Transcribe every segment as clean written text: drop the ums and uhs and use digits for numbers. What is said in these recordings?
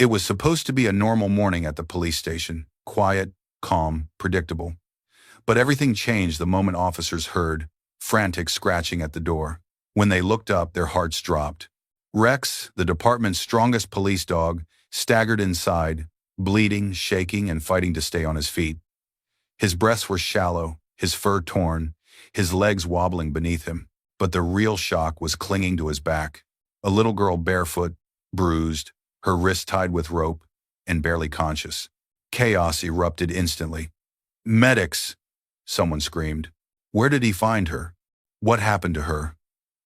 It was supposed to be a normal morning at the police station, quiet, calm, predictable. But everything changed the moment officers heard frantic scratching at the door. When they looked up, their hearts dropped. Rex, the department's strongest police dog, staggered inside, bleeding, shaking, and fighting to stay on his feet. His breaths were shallow, his fur torn, his legs wobbling beneath him. But the real shock was clinging to his back. A little girl barefoot, bruised, her wrist tied with rope, and barely conscious. Chaos erupted instantly. "Medics!" someone screamed. "Where did he find her? What happened to her?"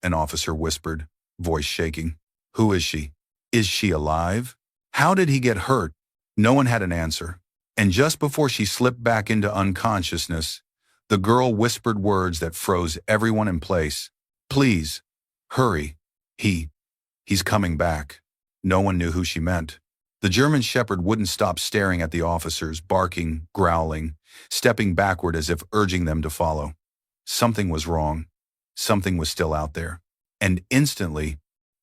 An officer whispered, voice shaking. "Who is she? Is she alive? How did he get hurt?" No one had an answer. And just before she slipped back into unconsciousness, the girl whispered words that froze everyone in place. "Please, hurry. He's coming back." No one knew who she meant. The German Shepherd wouldn't stop staring at the officers, barking, growling, stepping backward as if urging them to follow. Something was wrong. Something was still out there. And instantly,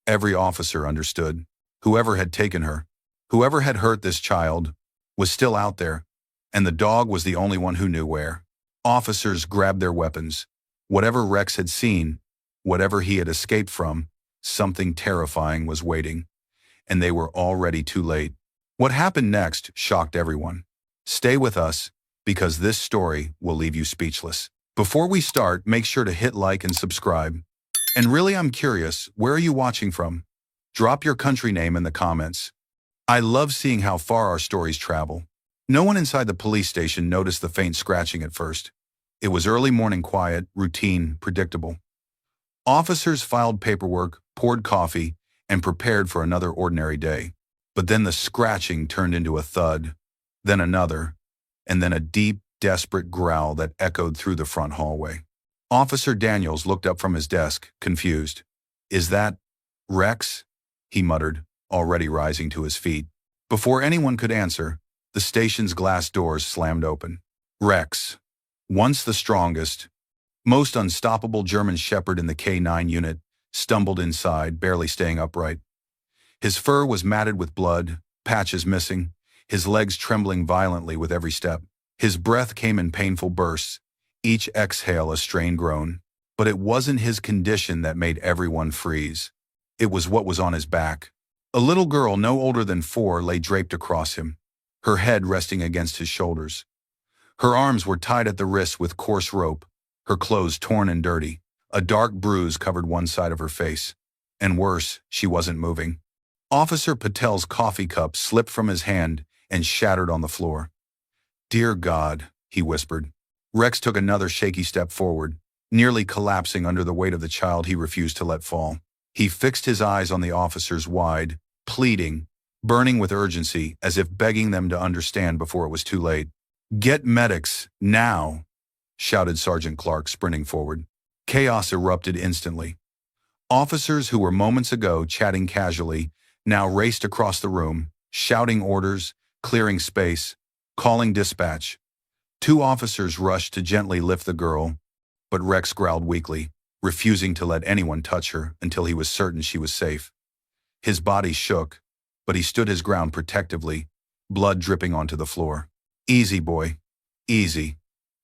every officer understood. Whoever had taken her, whoever had hurt this child, was still out there, and the dog was the only one who knew where. Officers grabbed their weapons. Whatever Rex had seen, whatever he had escaped from, something terrifying was waiting. And they were already too late. What happened next shocked everyone. Stay with us, because this story will leave you speechless. Before we start, make sure to hit like and subscribe. And really, I'm curious, where are you watching from? Drop your country name in the comments. I love seeing how far our stories travel. No one inside the police station noticed the faint scratching at first. It was early morning quiet, routine, predictable. Officers filed paperwork, poured coffee, and prepared for another ordinary day. But then the scratching turned into a thud, then another, and then a deep, desperate growl that echoed through the front hallway. Officer Daniels looked up from his desk, confused. "Is that Rex?" he muttered, already rising to his feet. Before anyone could answer, the station's glass doors slammed open. Rex, once the strongest, most unstoppable German Shepherd in the K9 unit, stumbled inside, barely staying upright. His fur was matted with blood, patches missing, his legs trembling violently with every step. His breath came in painful bursts, each exhale a strained groan. But it wasn't his condition that made everyone freeze. It was what was on his back. A little girl no older than 4 lay draped across him, her head resting against his shoulders. Her arms were tied at the wrists with coarse rope, her clothes torn and dirty. A dark bruise covered one side of her face. And worse, she wasn't moving. Officer Patel's coffee cup slipped from his hand and shattered on the floor. "Dear God," he whispered. Rex took another shaky step forward, nearly collapsing under the weight of the child he refused to let fall. He fixed his eyes on the officers wide, pleading, burning with urgency, as if begging them to understand before it was too late. "Get medics, now!" shouted Sergeant Clark, sprinting forward. Chaos erupted instantly. Officers who were moments ago chatting casually now raced across the room, shouting orders, clearing space, calling dispatch. 2 officers rushed to gently lift the girl, but Rex growled weakly, refusing to let anyone touch her until he was certain she was safe. His body shook, but he stood his ground protectively, blood dripping onto the floor. "Easy, boy. Easy,"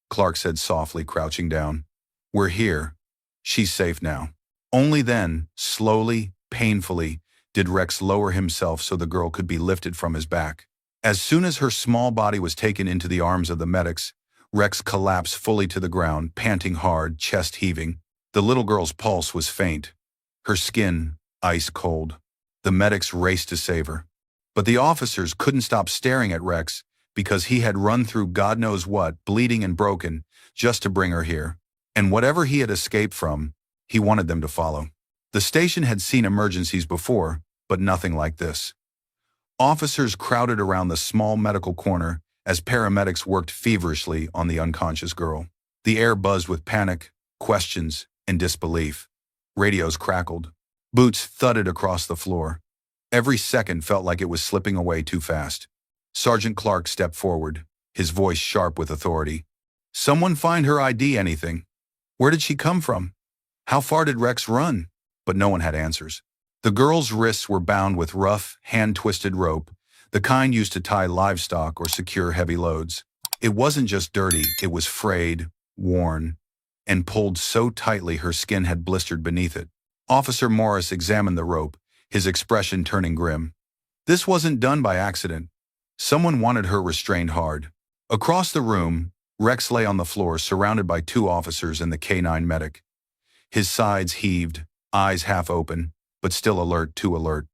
Clark said softly, crouching down. "We're here. She's safe now." Only then, slowly, painfully, did Rex lower himself so the girl could be lifted from his back. As soon as her small body was taken into the arms of the medics, Rex collapsed fully to the ground, panting hard, chest heaving. The little girl's pulse was faint, her skin ice cold. The medics raced to save her. But the officers couldn't stop staring at Rex because he had run through God knows what, bleeding and broken, just to bring her here. And whatever he had escaped from, he wanted them to follow. The station had seen emergencies before, but nothing like this. Officers crowded around the small medical corner as paramedics worked feverishly on the unconscious girl. The air buzzed with panic, questions, and disbelief. Radios crackled. Boots thudded across the floor. Every second felt like it was slipping away too fast. Sergeant Clark stepped forward, his voice sharp with authority. "Someone find her ID, anything. Where did she come from? How far did Rex run?" But no one had answers. The girl's wrists were bound with rough, hand-twisted rope, the kind used to tie livestock or secure heavy loads. It wasn't just dirty, it was frayed, worn, and pulled so tightly her skin had blistered beneath it. Officer Morris examined the rope, his expression turning grim. This wasn't done by accident. Someone wanted her restrained hard. Across the room, Rex lay on the floor surrounded by 2 officers and the K9 medic. His sides heaved, eyes half open, but still alert, too alert.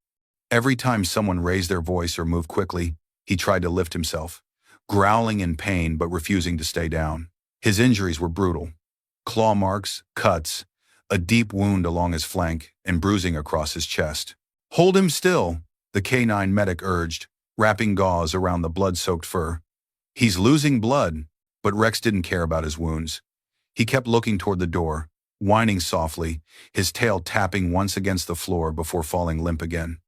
Every time someone raised their voice or moved quickly, he tried to lift himself, growling in pain but refusing to stay down. His injuries were brutal. Claw marks, cuts, a deep wound along his flank, and bruising across his chest. "Hold him still," the K9 medic urged, wrapping gauze around the blood-soaked fur. "He's losing blood," but Rex didn't care about his wounds. He kept looking toward the door, whining softly, his tail tapping once against the floor before falling limp again.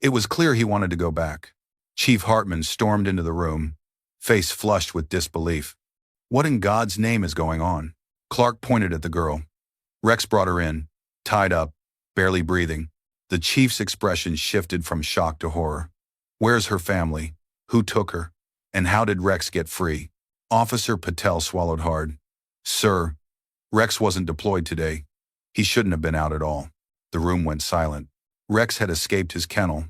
It was clear he wanted to go back. Chief Hartman stormed into the room, face flushed with disbelief. "What in God's name is going on?" Clark pointed at the girl. Rex brought her in, tied up, barely breathing. The chief's expression shifted from shock to horror. "Where's her family? Who took her? And how did Rex get free?" Officer Patel swallowed hard. "Sir, Rex wasn't deployed today. He shouldn't have been out at all." The room went silent. Rex had escaped his kennel,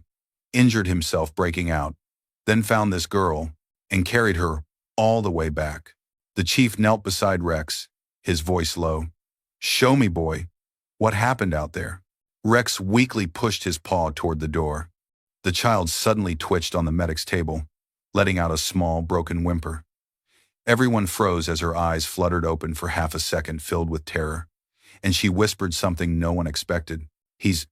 injured himself breaking out, then found this girl and carried her all the way back. The chief knelt beside Rex, his voice low. "Show me, boy. What happened out there?" Rex weakly pushed his paw toward the door. The child suddenly twitched on the medic's table, letting out a small, broken whimper. Everyone froze as her eyes fluttered open for half a second, filled with terror, and she whispered something no one expected. "He's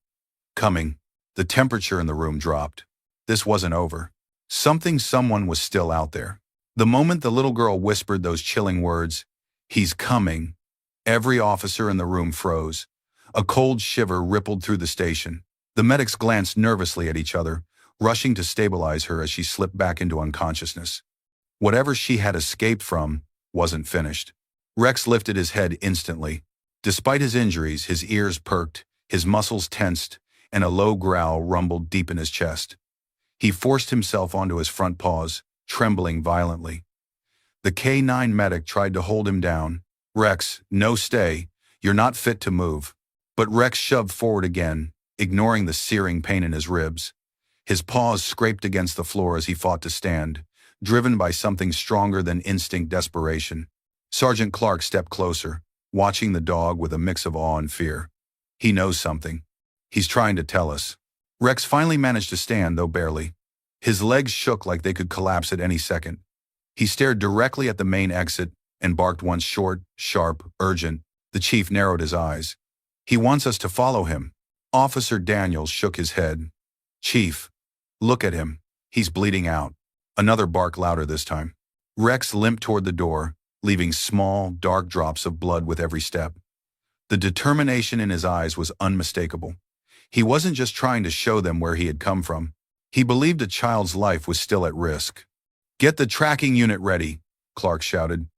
coming." The temperature in the room dropped. This wasn't over. Someone was still out there. The moment the little girl whispered those chilling words, "He's coming," every officer in the room froze. A cold shiver rippled through the station. The medics glanced nervously at each other, rushing to stabilize her as she slipped back into unconsciousness. Whatever she had escaped from wasn't finished. Rex lifted his head instantly. Despite his injuries, his ears perked, his muscles tensed, and a low growl rumbled deep in his chest. He forced himself onto his front paws, trembling violently. The K9 medic tried to hold him down. "Rex, no, stay. You're not fit to move." But Rex shoved forward again, ignoring the searing pain in his ribs. His paws scraped against the floor as he fought to stand, driven by something stronger than instinct desperation. Sergeant Clark stepped closer, watching the dog with a mix of awe and fear. "He knows something. He's trying to tell us." Rex finally managed to stand, though barely. His legs shook like they could collapse at any second. He stared directly at the main exit and barked once, short, sharp, urgent. The chief narrowed his eyes. "He wants us to follow him." Officer Daniels shook his head. "Chief, look at him. He's bleeding out." Another bark, louder this time. Rex limped toward the door, leaving small, dark drops of blood with every step. The determination in his eyes was unmistakable. He wasn't just trying to show them where he had come from. He believed a child's life was still at risk. "Get the tracking unit ready," Clark shouted.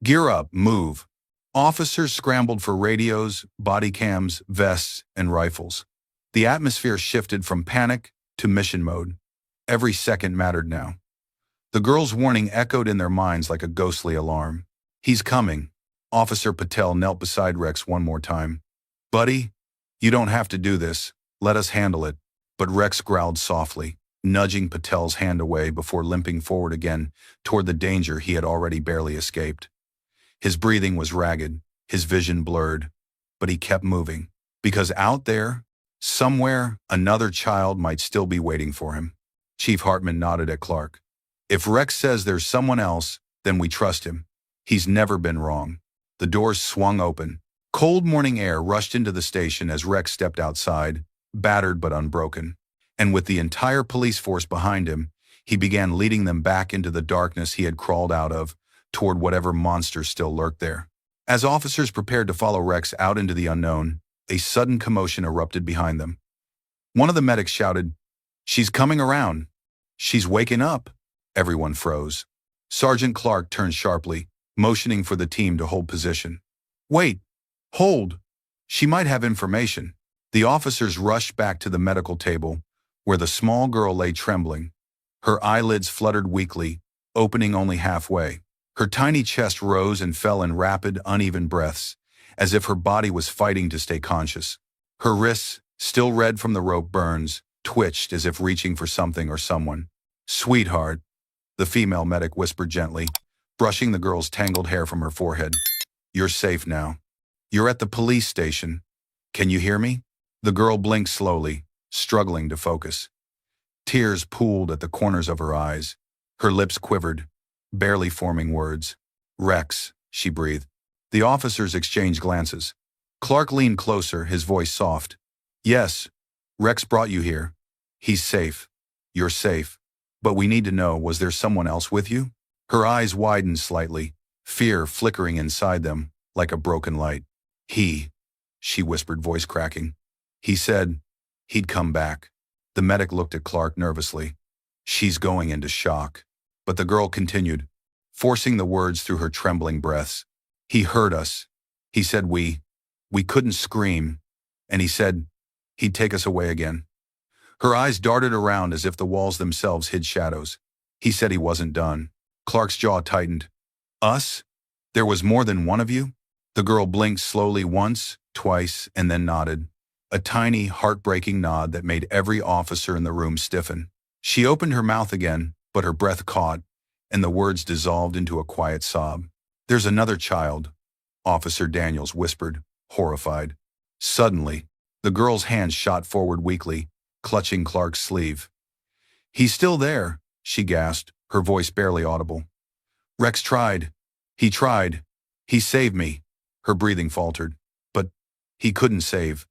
"Gear up, move." Officers scrambled for radios, body cams, vests, and rifles. The atmosphere shifted from panic to mission mode. Every second mattered now. The girl's warning echoed in their minds like a ghostly alarm. "He's coming." Officer Patel knelt beside Rex one more time. "Buddy, you don't have to do this. Let us handle it." But Rex growled softly, nudging Patel's hand away before limping forward again toward the danger he had already barely escaped. His breathing was ragged, his vision blurred, but he kept moving, because out there, somewhere, another child might still be waiting for him. Chief Hartman nodded at Clark. "If Rex says there's someone else, then we trust him. He's never been wrong." The doors swung open. Cold morning air rushed into the station as Rex stepped outside, battered but unbroken. And with the entire police force behind him, he began leading them back into the darkness he had crawled out of, toward whatever monster still lurked there. As officers prepared to follow Rex out into the unknown, a sudden commotion erupted behind them. One of the medics shouted, "She's coming around. She's waking up." Everyone froze. Sergeant Clark turned sharply, motioning for the team to hold position. "Wait! Hold! She might have information." The officers rushed back to the medical table, where the small girl lay trembling, Her eyelids fluttered weakly, opening only halfway. Her tiny chest rose and fell in rapid, uneven breaths, as if her body was fighting to stay conscious. Her wrists, still red from the rope burns, twitched as if reaching for something or someone. "Sweetheart," the female medic whispered gently, brushing the girl's tangled hair from her forehead. "You're safe now. You're at the police station. Can you hear me?" The girl blinked slowly, struggling to focus. Tears pooled at the corners of her eyes. Her lips quivered, barely forming words. "Rex," she breathed. The officers exchanged glances. Clark leaned closer, his voice soft. "Yes, Rex brought you here. He's safe. You're safe. But we need to know, was there someone else with you?" Her eyes widened slightly, fear flickering inside them like a broken light. She whispered, voice cracking. "He said he'd come back." The medic looked at Clark nervously. "She's going into shock." But the girl continued, forcing the words through her trembling breaths. "He heard us. He said we couldn't scream. And he said he'd take us away again." Her eyes darted around as if the walls themselves hid shadows. "He said he wasn't done." Clark's jaw tightened. "Us? There was more than one of you?" The girl blinked slowly once, twice, and then nodded. A tiny, heartbreaking nod that made every officer in the room stiffen. She opened her mouth again, but her breath caught, and the words dissolved into a quiet sob. "There's another child," Officer Daniels whispered, horrified. Suddenly, the girl's hand shot forward weakly, clutching Clark's sleeve. "He's still there," she gasped, her voice barely audible. "Rex tried. He tried. He saved me." Her breathing faltered. But he couldn't save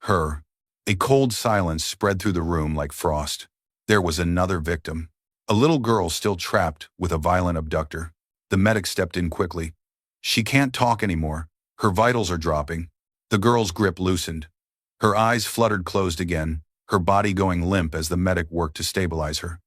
her. A cold silence spread through the room like frost. There was another victim. A little girl still trapped with a violent abductor. The medic stepped in quickly. "She can't talk anymore. Her vitals are dropping." The girl's grip loosened. Her eyes fluttered closed again, her body going limp as the medic worked to stabilize her.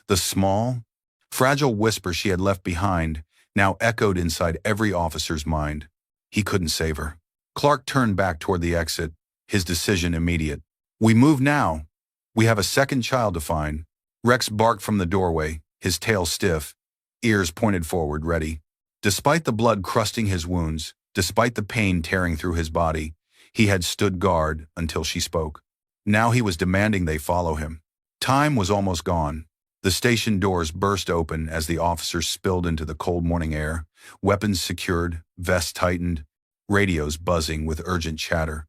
The small, fragile whisper she had left behind now echoed inside every officer's mind. He couldn't save her. Clark turned back toward the exit, his decision immediate. "We move now. We have a second child to find." Rex barked from the doorway, his tail stiff, ears pointed forward, ready. Despite the blood crusting his wounds, despite the pain tearing through his body, he had stood guard until she spoke. Now he was demanding they follow him. Time was almost gone. The station doors burst open as the officers spilled into the cold morning air, weapons secured, vests tightened, radios buzzing with urgent chatter.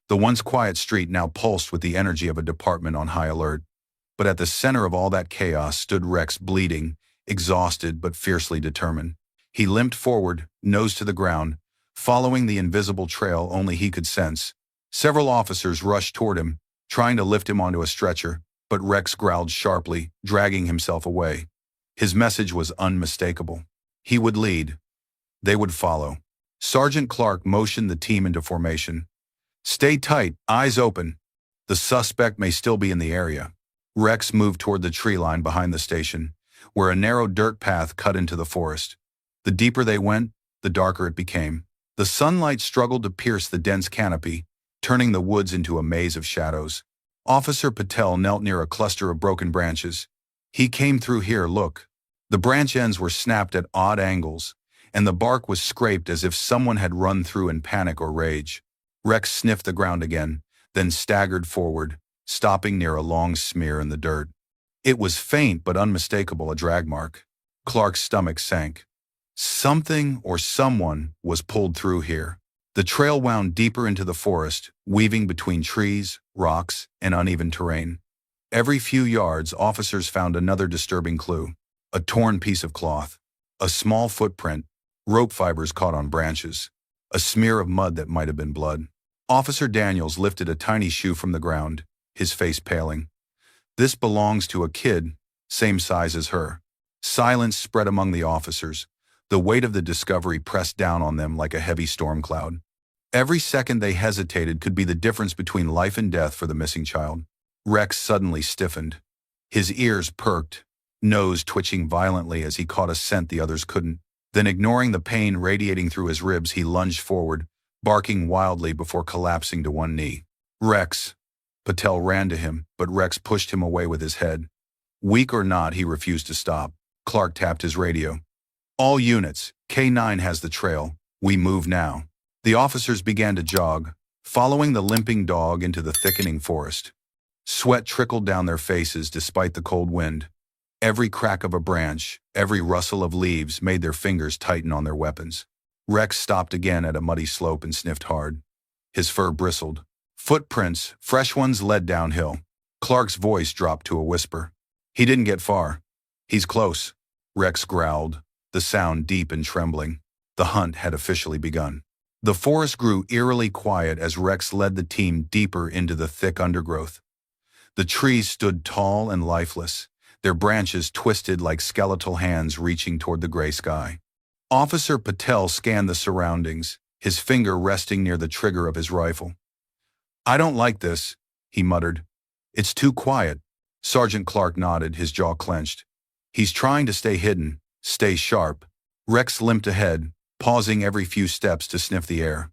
The once quiet street now pulsed with the energy of a department on high alert. But at the center of all that chaos stood Rex, bleeding, exhausted but fiercely determined. He limped forward, nose to the ground, following the invisible trail only he could sense. Several officers rushed toward him, trying to lift him onto a stretcher, but Rex growled sharply, dragging himself away. His message was unmistakable. He would lead. They would follow. Sergeant Clark motioned the team into formation. "Stay tight, eyes open. The suspect may still be in the area." Rex moved toward the tree line behind the station, where a narrow dirt path cut into the forest. The deeper they went, the darker it became. The sunlight struggled to pierce the dense canopy, turning the woods into a maze of shadows. Officer Patel knelt near a cluster of broken branches. "He came through here, look." The branch ends were snapped at odd angles, and the bark was scraped as if someone had run through in panic or rage. Rex sniffed the ground again, then staggered forward, stopping near a long smear in the dirt. It was faint but unmistakable, a drag mark. Clark's stomach sank. Something or someone was pulled through here. The trail wound deeper into the forest, weaving between trees, rocks, and uneven terrain. Every few yards, officers found another disturbing clue. A torn piece of cloth. A small footprint. Rope fibers caught on branches. A smear of mud that might have been blood. Officer Daniels lifted a tiny shoe from the ground, his face paling. "This belongs to a kid, same size as her." Silence spread among the officers. The weight of the discovery pressed down on them like a heavy storm cloud. Every second they hesitated could be the difference between life and death for the missing child. Rex suddenly stiffened. His ears perked, nose twitching violently as he caught a scent the others couldn't. Then, ignoring the pain radiating through his ribs, he lunged forward, barking wildly before collapsing to one knee. "Rex!" Patel ran to him, but Rex pushed him away with his head. Weak or not, he refused to stop. Clark tapped his radio. All units, K9 has the trail. We move now. The officers began to jog, following the limping dog into the thickening forest. Sweat trickled down their faces despite the cold wind. Every crack of a branch, every rustle of leaves made their fingers tighten on their weapons. Rex stopped again at a muddy slope and sniffed hard. His fur bristled. Footprints, fresh ones, led downhill. Clark's voice dropped to a whisper. He didn't get far. He's close, Rex growled, the sound deep and trembling. The hunt had officially begun. The forest grew eerily quiet as Rex led the team deeper into the thick undergrowth. The trees stood tall and lifeless, their branches twisted like skeletal hands reaching toward the gray sky. Officer Patel scanned the surroundings, his finger resting near the trigger of his rifle. I don't like this, he muttered. It's too quiet. Sergeant Clark nodded, his jaw clenched. He's trying to stay hidden, stay sharp. Rex limped ahead, pausing every few steps to sniff the air.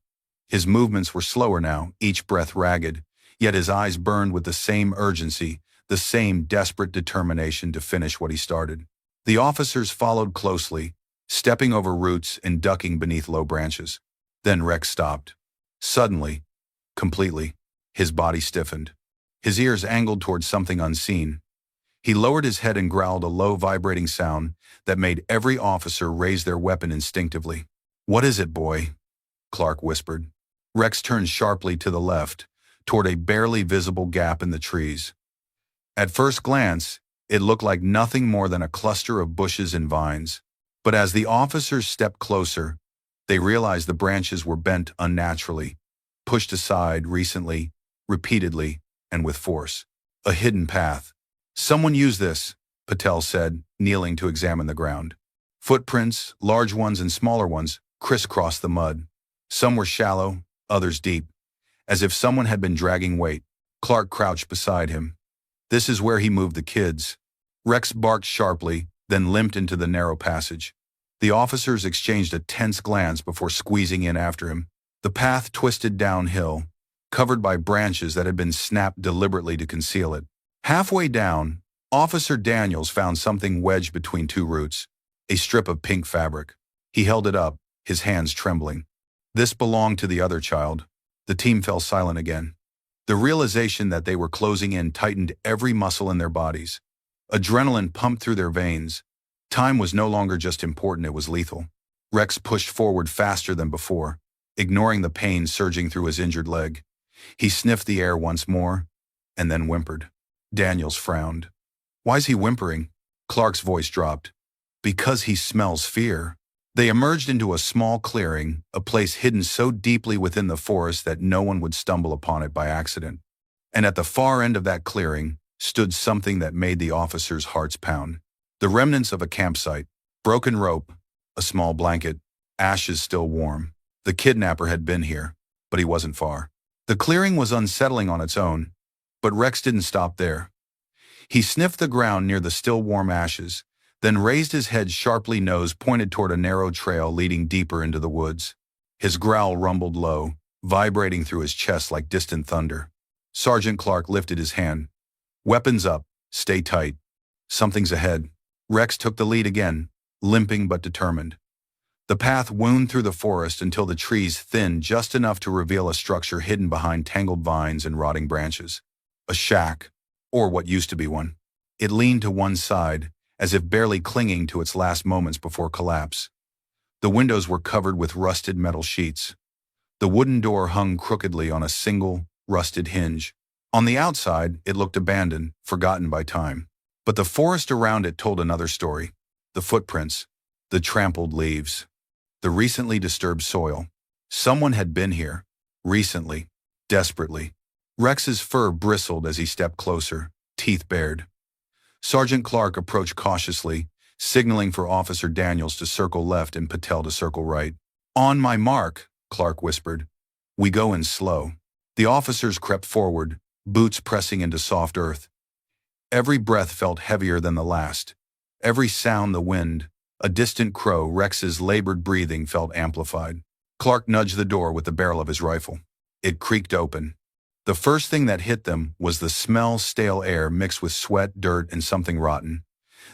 His movements were slower now, each breath ragged, yet his eyes burned with the same urgency, the same desperate determination to finish what he started. The officers followed closely, stepping over roots and ducking beneath low branches. Then Rex stopped. Suddenly, completely, his body stiffened. His ears angled towards something unseen. He lowered his head and growled a low vibrating sound that made every officer raise their weapon instinctively. What is it, boy? Clark whispered. Rex turned sharply to the left, toward a barely visible gap in the trees. At first glance, it looked like nothing more than a cluster of bushes and vines. But as the officers stepped closer, they realized the branches were bent unnaturally, pushed aside recently, repeatedly, and with force. A hidden path. Someone used this, Patel said, kneeling to examine the ground. Footprints, large ones and smaller ones, crisscrossed the mud. Some were shallow, others deep, as if someone had been dragging weight. Clark crouched beside him. This is where he moved the kids. Rex barked sharply, then limped into the narrow passage. The officers exchanged a tense glance before squeezing in after him. The path twisted downhill, covered by branches that had been snapped deliberately to conceal it. Halfway down, Officer Daniels found something wedged between two roots, a strip of pink fabric. He held it up, his hands trembling. This belonged to the other child. The team fell silent again. The realization that they were closing in tightened every muscle in their bodies. Adrenaline pumped through their veins. Time was no longer just important, it was lethal. Rex pushed forward faster than before, ignoring the pain surging through his injured leg. He sniffed the air once more, and then whimpered. Daniels frowned. Why's he whimpering? Clark's voice dropped. Because he smells fear. They emerged into a small clearing, a place hidden so deeply within the forest that no one would stumble upon it by accident. And at the far end of that clearing stood something that made the officers' hearts pound. The remnants of a campsite, broken rope, a small blanket, ashes still warm. The kidnapper had been here, but he wasn't far. The clearing was unsettling on its own, but Rex didn't stop there. He sniffed the ground near the still warm ashes, then raised his head sharply, nose pointed toward a narrow trail leading deeper into the woods. His growl rumbled low, vibrating through his chest like distant thunder. Sergeant Clark lifted his hand. Weapons up, stay tight. Something's ahead. Rex took the lead again, limping but determined. The path wound through the forest until the trees thinned just enough to reveal a structure hidden behind tangled vines and rotting branches. A shack, or what used to be one. It leaned to one side, as if barely clinging to its last moments before collapse. The windows were covered with rusted metal sheets. The wooden door hung crookedly on a single, rusted hinge. On the outside, it looked abandoned, forgotten by time. But the forest around it told another story. The footprints, the trampled leaves, the recently disturbed soil. Someone had been here, recently, desperately. Rex's fur bristled as he stepped closer, teeth bared. Sergeant Clark approached cautiously, signaling for Officer Daniels to circle left and Patel to circle right. On my mark, Clark whispered. We go in slow. The officers crept forward, boots pressing into soft earth. Every breath felt heavier than the last. Every sound, the wind, a distant crow, Rex's labored breathing felt amplified. Clark nudged the door with the barrel of his rifle. It creaked open. The first thing that hit them was the smell of stale air mixed with sweat, dirt, and something rotten.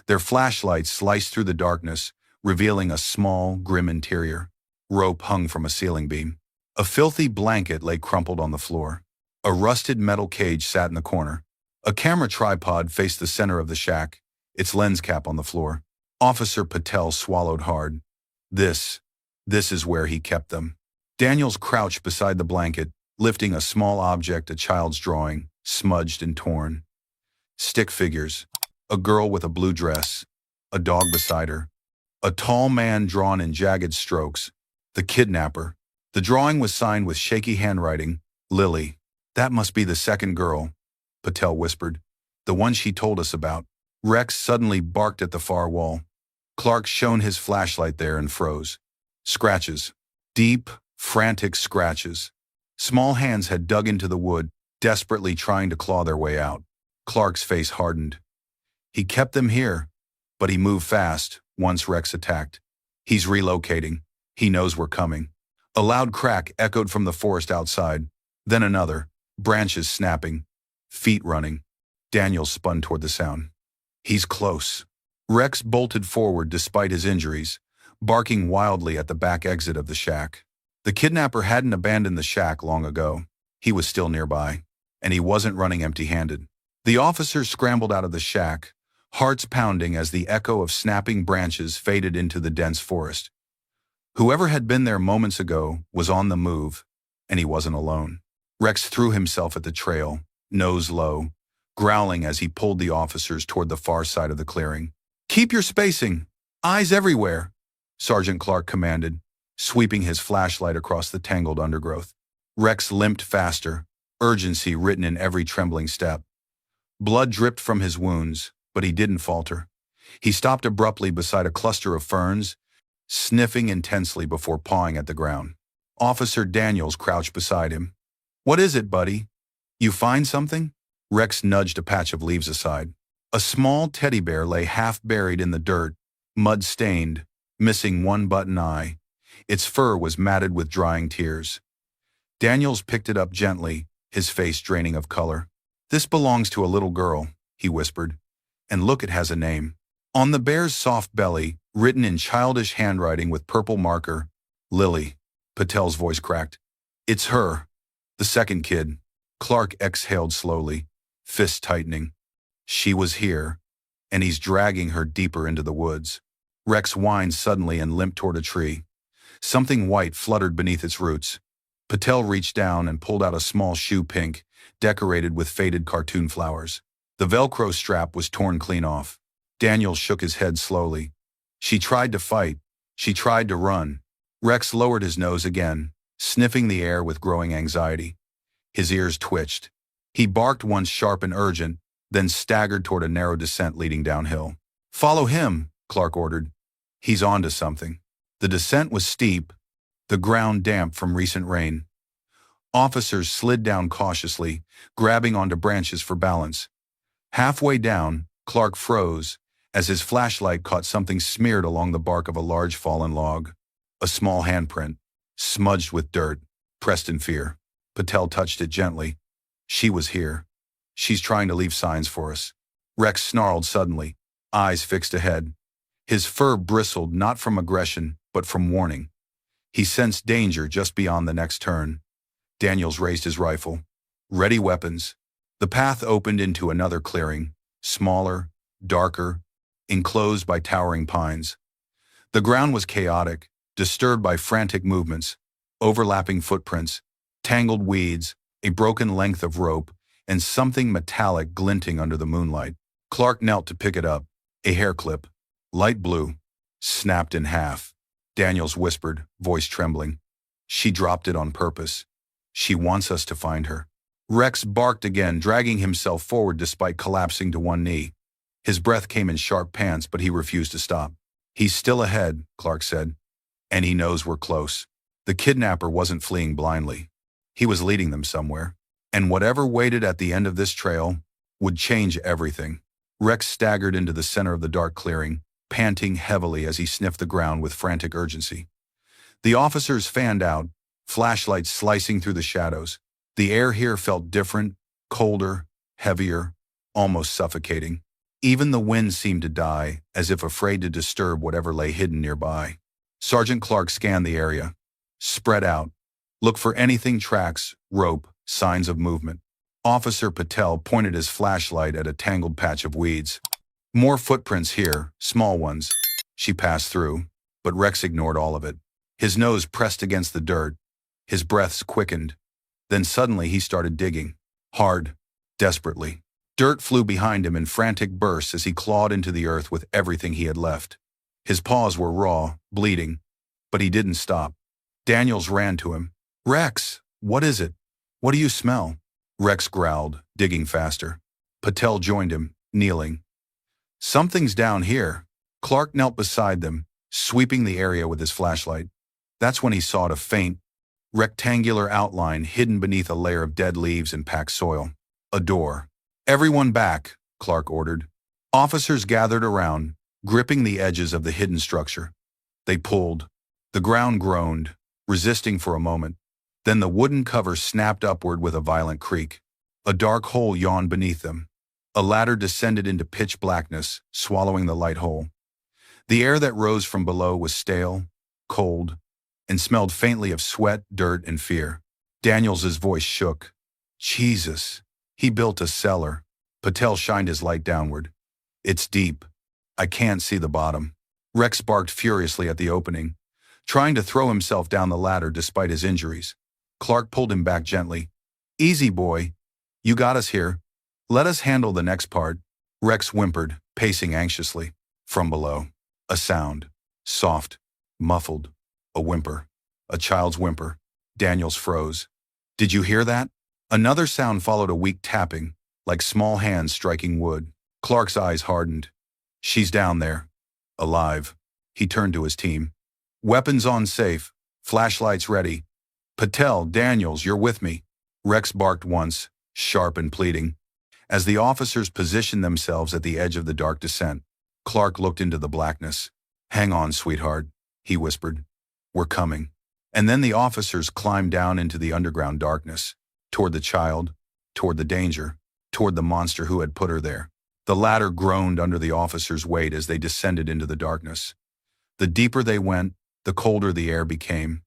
Their flashlights sliced through the darkness, revealing a small, grim interior. Rope hung from a ceiling beam. A filthy blanket lay crumpled on the floor. A rusted metal cage sat in the corner. A camera tripod faced the center of the shack, its lens cap on the floor. Officer Patel swallowed hard. This is where he kept them. Daniels crouched beside the blanket, lifting a small object, a child's drawing, smudged and torn. Stick figures. A girl with a blue dress. A dog beside her. A tall man drawn in jagged strokes. The kidnapper. The drawing was signed with shaky handwriting. Lily. That must be the second girl, Patel whispered. The one she told us about. Rex suddenly barked at the far wall. Clark shone his flashlight there and froze. Scratches. Deep, frantic scratches. Small hands had dug into the wood, desperately trying to claw their way out. Clark's face hardened. He kept them here, but he moved fast once Rex attacked. He's relocating. He knows we're coming. A loud crack echoed from the forest outside, then another, branches snapping, feet running. Daniel spun toward the sound. He's close. Rex bolted forward despite his injuries, barking wildly at the back exit of the shack. The kidnapper hadn't abandoned the shack long ago. He was still nearby, and he wasn't running empty-handed. The officers scrambled out of the shack, hearts pounding as the echo of snapping branches faded into the dense forest. Whoever had been there moments ago was on the move, and he wasn't alone. Rex threw himself at the trail, nose low, growling as he pulled the officers toward the far side of the clearing. "Keep your spacing! Eyes everywhere!" Sergeant Clark commanded, sweeping his flashlight across the tangled undergrowth. Rex limped faster, urgency written in every trembling step. Blood dripped from his wounds, but he didn't falter. He stopped abruptly beside a cluster of ferns, sniffing intensely before pawing at the ground. Officer Daniels crouched beside him. "What is it, buddy? You find something?" Rex nudged a patch of leaves aside. A small teddy bear lay half buried in the dirt, mud-stained, missing one button eye. Its fur was matted with drying tears. Daniels picked it up gently, his face draining of color. "This belongs to a little girl," he whispered. "And look, it has a name." On the bear's soft belly, written in childish handwriting with purple marker, "Lily." Patel's voice cracked. "It's her. The second kid." Clark exhaled slowly, fist tightening. She was here, and he's dragging her deeper into the woods. Rex whined suddenly and limped toward a tree. Something white fluttered beneath its roots. Patel reached down and pulled out a small shoe pink, decorated with faded cartoon flowers. The Velcro strap was torn clean off. Daniel shook his head slowly. She tried to fight. She tried to run. Rex lowered his nose again, sniffing the air with growing anxiety. His ears twitched. He barked once sharp and urgent, then staggered toward a narrow descent leading downhill. "Follow him," Clark ordered. "He's onto something." The descent was steep, the ground damp from recent rain. Officers slid down cautiously, grabbing onto branches for balance. Halfway down, Clark froze as his flashlight caught something smeared along the bark of a large fallen log. A small handprint, smudged with dirt, pressed in fear. Patel touched it gently. She was here. She's trying to leave signs for us. Rex snarled suddenly, eyes fixed ahead. His fur bristled not from aggression, but from warning. He sensed danger just beyond the next turn. Daniels raised his rifle. Ready weapons. The path opened into another clearing, smaller, darker, enclosed by towering pines. The ground was chaotic, disturbed by frantic movements, overlapping footprints, tangled weeds, a broken length of rope, and something metallic glinting under the moonlight. Clark knelt to pick it up, a hair clip, light blue, snapped in half. Daniels whispered, voice trembling. "She dropped it on purpose. She wants us to find her." Rex barked again, dragging himself forward despite collapsing to one knee. His breath came in sharp pants, but he refused to stop. "He's still ahead," Clark said, "and he knows we're close." The kidnapper wasn't fleeing blindly. He was leading them somewhere, and whatever waited at the end of this trail would change everything. Rex staggered into the center of the dark clearing, panting heavily as he sniffed the ground with frantic urgency. The officers fanned out, flashlights slicing through the shadows. The air here felt different, colder, heavier, almost suffocating. Even the wind seemed to die, as if afraid to disturb whatever lay hidden nearby. Sergeant Clark scanned the area. Spread out. Look for anything: tracks, rope, signs of movement. Officer Patel pointed his flashlight at a tangled patch of weeds. More footprints here, small ones. She passed through, but Rex ignored all of it. His nose pressed against the dirt. His breaths quickened. Then suddenly he started digging. Hard, desperately. Dirt flew behind him in frantic bursts as he clawed into the earth with everything he had left. His paws were raw, bleeding, but he didn't stop. Daniels ran to him. "Rex, what is it? What do you smell?" Rex growled, digging faster. Patel joined him, kneeling. "Something's down here." Clark knelt beside them, sweeping the area with his flashlight. That's when he saw a faint, rectangular outline hidden beneath a layer of dead leaves and packed soil. A door. "Everyone back," Clark ordered. Officers gathered around, gripping the edges of the hidden structure. They pulled. The ground groaned, resisting for a moment. Then the wooden cover snapped upward with a violent creak. A dark hole yawned beneath them. A ladder descended into pitch blackness, swallowing the light hole. The air that rose from below was stale, cold, and smelled faintly of sweat, dirt, and fear. Daniels's voice shook. "Jesus, he built a cellar." Patel shined his light downward. "It's deep. I can't see the bottom." Rex barked furiously at the opening, trying to throw himself down the ladder despite his injuries. Clark pulled him back gently. "Easy, boy. You got us here. Let us handle the next part." Rex whimpered, pacing anxiously. From below, a sound. Soft, muffled. A whimper. A child's whimper. Daniels froze. "Did you hear that?" Another sound followed, a weak tapping, like small hands striking wood. Clark's eyes hardened. "She's down there. Alive." He turned to his team. "Weapons on safe. Flashlights ready. Patel, Daniels, you're with me." Rex barked once, sharp and pleading. As the officers positioned themselves at the edge of the dark descent, Clark looked into the blackness. "Hang on, sweetheart," he whispered. "We're coming." And then the officers climbed down into the underground darkness, toward the child, toward the danger, toward the monster who had put her there. The ladder groaned under the officers' weight as they descended into the darkness. The deeper they went, the colder the air became.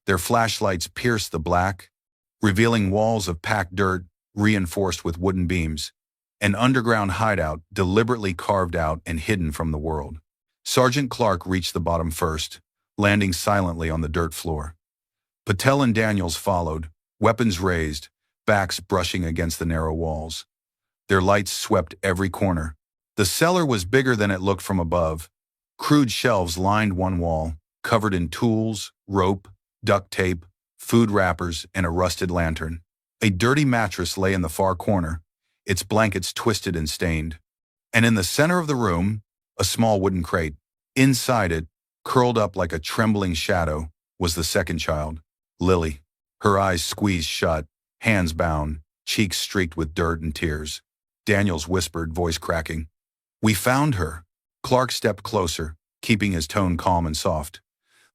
Their flashlights pierced the black, revealing walls of packed dirt reinforced with wooden beams, an underground hideout deliberately carved out and hidden from the world. Sergeant Clark reached the bottom first, landing silently on the dirt floor. Patel and Daniels followed, weapons raised, backs brushing against the narrow walls. Their lights swept every corner. The cellar was bigger than it looked from above. Crude shelves lined one wall, covered in tools, rope, duct tape, food wrappers, and a rusted lantern. A dirty mattress lay in the far corner, its blankets twisted and stained. And in the center of the room, a small wooden crate. Inside it, curled up like a trembling shadow, was the second child, Lily. Her eyes squeezed shut, hands bound, cheeks streaked with dirt and tears. Daniels whispered, voice cracking. "We found her." Clark stepped closer, keeping his tone calm and soft.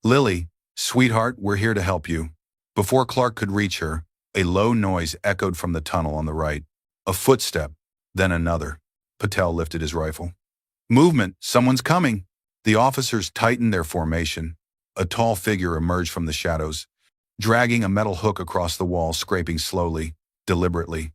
"Lily, sweetheart, we're here to help you." Before Clark could reach her, a low noise echoed from the tunnel on the right. A footstep, then another. Patel lifted his rifle. "Movement! Someone's coming!" The officers tightened their formation. A tall figure emerged from the shadows, dragging a metal hook across the wall, scraping slowly, deliberately.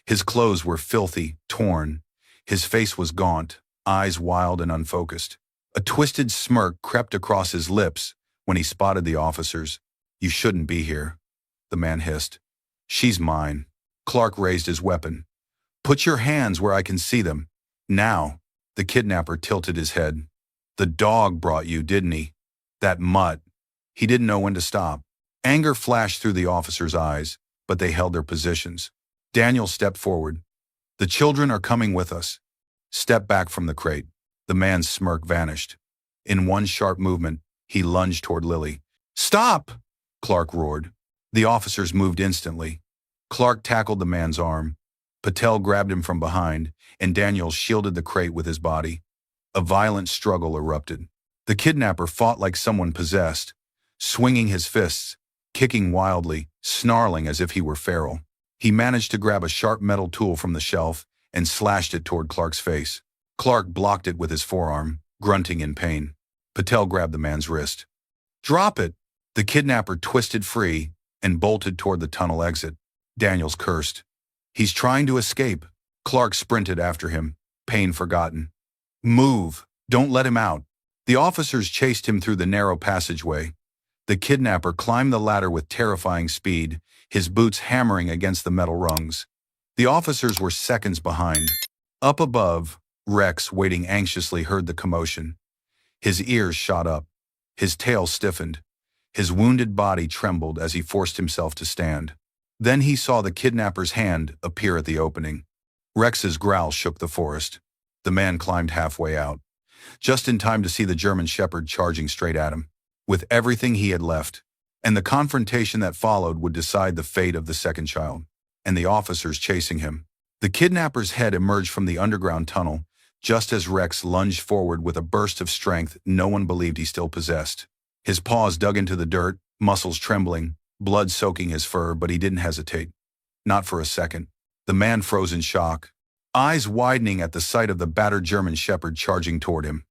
His clothes were filthy, torn. His face was gaunt, eyes wild and unfocused. A twisted smirk crept across his lips when he spotted the officers. "You shouldn't be here," the man hissed. "She's mine." Clark raised his weapon. "Put your hands where I can see them. Now." The kidnapper tilted his head. "The dog brought you, didn't he? That mutt." He didn't know when to stop. Anger flashed through the officers' eyes, but they held their positions. Daniel stepped forward. "The children are coming with us." Step back from the crate. The man's smirk vanished. In one sharp movement, he lunged toward Lily. "Stop!" Clark roared. The officers moved instantly. Clark tackled the man's arm. Patel grabbed him from behind, and Daniel shielded the crate with his body. A violent struggle erupted. The kidnapper fought like someone possessed, swinging his fists, kicking wildly, snarling as if he were feral. He managed to grab a sharp metal tool from the shelf and slashed it toward Clark's face. Clark blocked it with his forearm, grunting in pain. Patel grabbed the man's wrist. "Drop it!" The kidnapper twisted free and bolted toward the tunnel exit. Daniels cursed. "He's trying to escape." Clark sprinted after him, pain forgotten. "Move! Don't let him out!" The officers chased him through the narrow passageway. The kidnapper climbed the ladder with terrifying speed, his boots hammering against the metal rungs. The officers were seconds behind. Up above, Rex, waiting anxiously, heard the commotion. His ears shot up. His tail stiffened. His wounded body trembled as he forced himself to stand. Then he saw the kidnapper's hand appear at the opening. Rex's growl shook the forest. The man climbed halfway out, just in time to see the German Shepherd charging straight at him, with everything he had left. And the confrontation that followed would decide the fate of the second child, and the officers chasing him. The kidnapper's head emerged from the underground tunnel, just as Rex lunged forward with a burst of strength no one believed he still possessed. His paws dug into the dirt, muscles trembling, blood soaking his fur, but he didn't hesitate. Not for a second. The man froze in shock, eyes widening at the sight of the battered German Shepherd charging toward him.